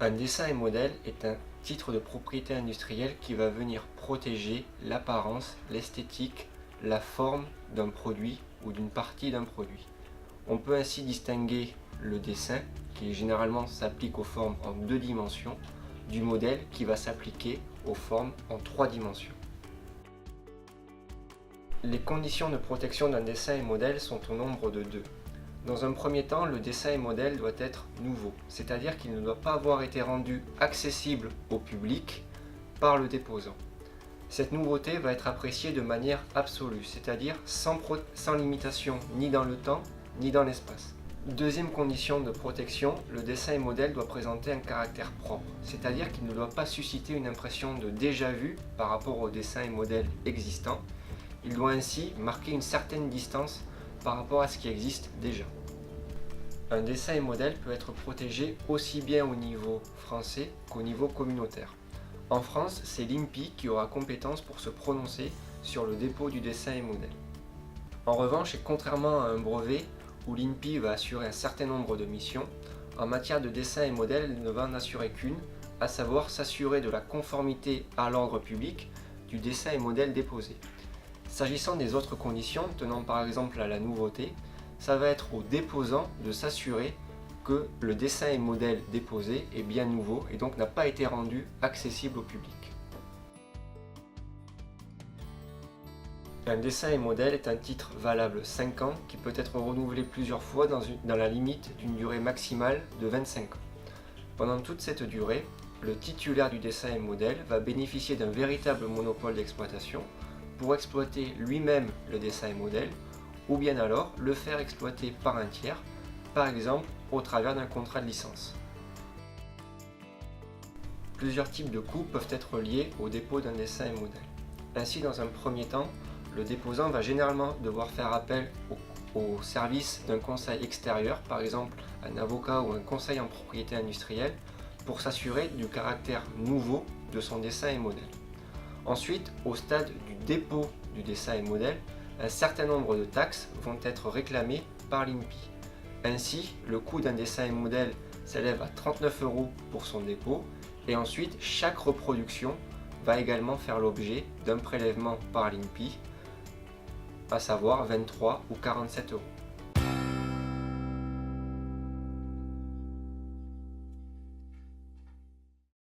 Un dessin et modèle est un titre de propriété industrielle qui va venir protéger l'apparence, l'esthétique, la forme d'un produit ou d'une partie d'un produit. On peut ainsi distinguer le dessin, qui généralement s'applique aux formes en 2 dimensions, du modèle qui va s'appliquer aux formes en 3 dimensions. Les conditions de protection d'un dessin et modèle sont au nombre de 2. Dans un premier temps, le dessin et modèle doit être nouveau, c'est-à-dire qu'il ne doit pas avoir été rendu accessible au public par le déposant. Cette nouveauté va être appréciée de manière absolue, c'est-à-dire sans limitation ni dans le temps ni dans l'espace. Deuxième condition de protection, le dessin et modèle doit présenter un caractère propre, c'est-à-dire qu'il ne doit pas susciter une impression de déjà-vu par rapport au dessin et modèle existant. Il doit ainsi marquer une certaine distance par rapport à ce qui existe déjà. Un dessin et modèle peut être protégé aussi bien au niveau français qu'au niveau communautaire. En France, c'est l'INPI qui aura compétence pour se prononcer sur le dépôt du dessin et modèle. En revanche, et contrairement à un brevet où l'INPI va assurer un certain nombre de missions, en matière de dessin et modèle, elle ne va en assurer qu'une, à savoir s'assurer de la conformité à l'ordre public du dessin et modèle déposé. S'agissant des autres conditions, tenant par exemple à la nouveauté, ça va être au déposant de s'assurer que le dessin et modèle déposé est bien nouveau et donc n'a pas été rendu accessible au public. Un dessin et modèle est un titre valable 5 ans qui peut être renouvelé plusieurs fois dans la limite d'une durée maximale de 25 ans. Pendant toute cette durée, le titulaire du dessin et modèle va bénéficier d'un véritable monopole d'exploitation pour exploiter lui-même le dessin et modèle, ou bien alors le faire exploiter par un tiers, par exemple au travers d'un contrat de licence. Plusieurs types de coûts peuvent être liés au dépôt d'un dessin et modèle. Ainsi, dans un premier temps, le déposant va généralement devoir faire appel au service d'un conseil extérieur, par exemple un avocat ou un conseil en propriété industrielle, pour s'assurer du caractère nouveau de son dessin et modèle. Ensuite, au stade du dépôt du dessin et modèle, un certain nombre de taxes vont être réclamées par l'INPI. Ainsi, le coût d'un dessin et modèle s'élève à 39 € pour son dépôt et ensuite chaque reproduction va également faire l'objet d'un prélèvement par l'INPI, à savoir 23 ou 47 €.